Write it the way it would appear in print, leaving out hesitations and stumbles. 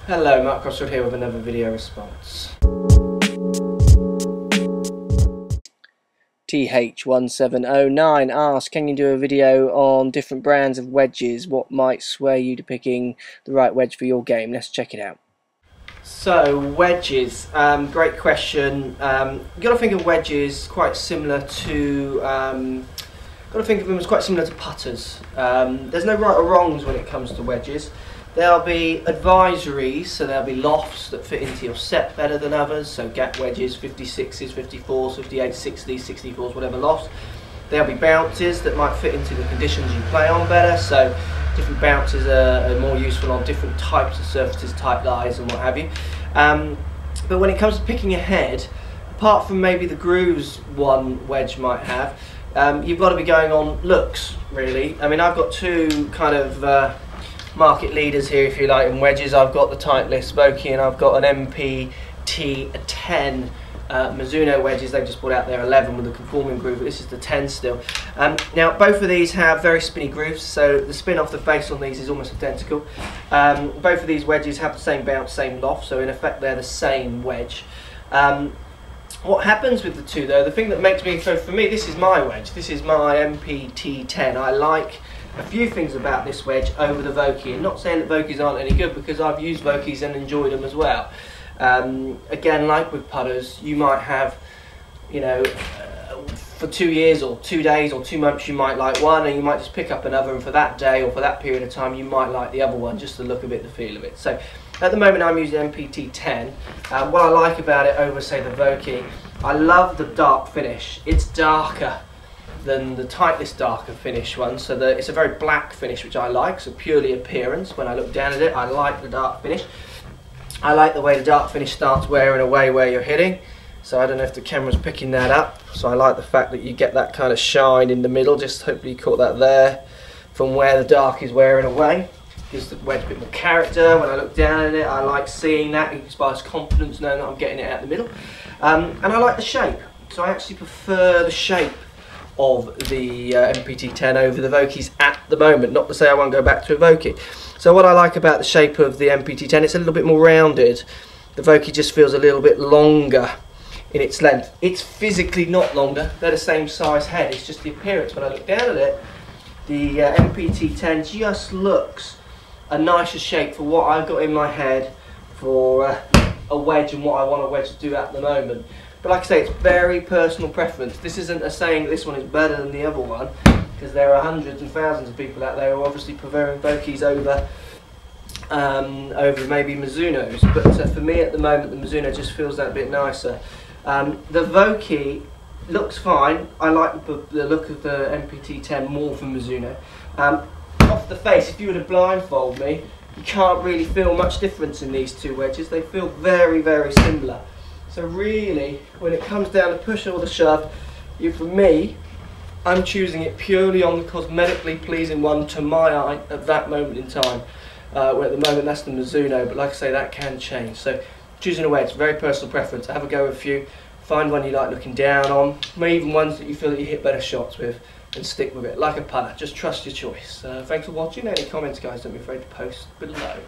Hello, Mark Crossfield here with another video response. TH1709 asks, can you do a video on different brands of wedges? What might sway you to picking the right wedge for your game? Let's check it out. So, wedges, great question. You've got to think of wedges quite similar to, putters. There's no right or wrongs when it comes to wedges. There'll be advisories, so there'll be lofts that fit into your set better than others, so gap wedges, 56s, 54s, 58s, 60s, 64s, whatever lofts. There'll be bounces that might fit into the conditions you play on better, so different bounces are more useful on different types of surfaces, tight lies and what have you. But when it comes to picking a head, apart from maybe the grooves one wedge might have, you've got to be going on looks, really. I mean, I've got two kind of market leaders here, if you like, in wedges. I've got the Titleist Vokey and I've got an MPT10 Mizuno wedges. They've just brought out their 11 with a conforming groove, but this is the 10 still. Now both of these have very spinny grooves, so the spin off the face on these is almost identical. Both of these wedges have the same bounce, same loft, so in effect they're the same wedge. What happens with the two though, the thing that makes me, so for me this is my wedge, this is my MPT10. I like a few things about this wedge over the Vokey, and not saying that Vokeys aren't any good, because I've used Vokeys and enjoyed them as well. Again, like with putters, you might have, you know, for 2 years or 2 days or 2 months you might like one, and you might just pick up another, and for that day or for that period of time you might like the other one, just the look of it, the feel of it. So at the moment I'm using MPT10. What I like about it over, say, the Vokey, I love the dark finish. It's darker than the Titleist darker finish one, so it's a very black finish, which I like, so purely appearance. When I look down at it, I like the dark finish. I like the way the dark finish starts wearing away where you're hitting, so I don't know if the camera's picking that up, so I like the fact that you get that kind of shine in the middle. Just hopefully you caught that there, from where the dark is wearing away. Gives the wedge a bit more character. When I look down at it, I like seeing that. It inspires confidence knowing that I'm getting it out the middle. And I like the shape, so I actually prefer the shape of the MPT10 over the Vokeys at the moment. Not to say I won't go back to a Vokey. So what I like about the shape of the MPT10, it's a little bit more rounded. The Vokey just feels a little bit longer in its length. It's physically not longer, they're the same size head, it's just the appearance. When I look down at it, the MPT10 just looks a nicer shape for what I've got in my head for a wedge and what I want a wedge to do at the moment. But like I say, it's very personal preference. This isn't a saying that this one is better than the other one, because there are hundreds and thousands of people out there who are obviously preferring Vokeys over maybe Mizunos. But for me at the moment, the Mizuno just feels that bit nicer. The Vokey looks fine. I like the look of the MPT10 more from Mizuno. Off the face, if you were to blindfold me, you can't really feel much difference in these two wedges. They feel very, very similar. So really, when it comes down to push or the shove, for me, I'm choosing it purely on the cosmetically pleasing one to my eye at that moment in time. Where at the moment that's the Mizuno, but like I say, that can change. So choosing a wedge, very personal preference. Have a go with a few, find one you like looking down on, maybe even ones that you feel that you hit better shots with, and stick with it like a putter. Just trust your choice. Thanks for watching. Any comments, guys, don't be afraid to post below.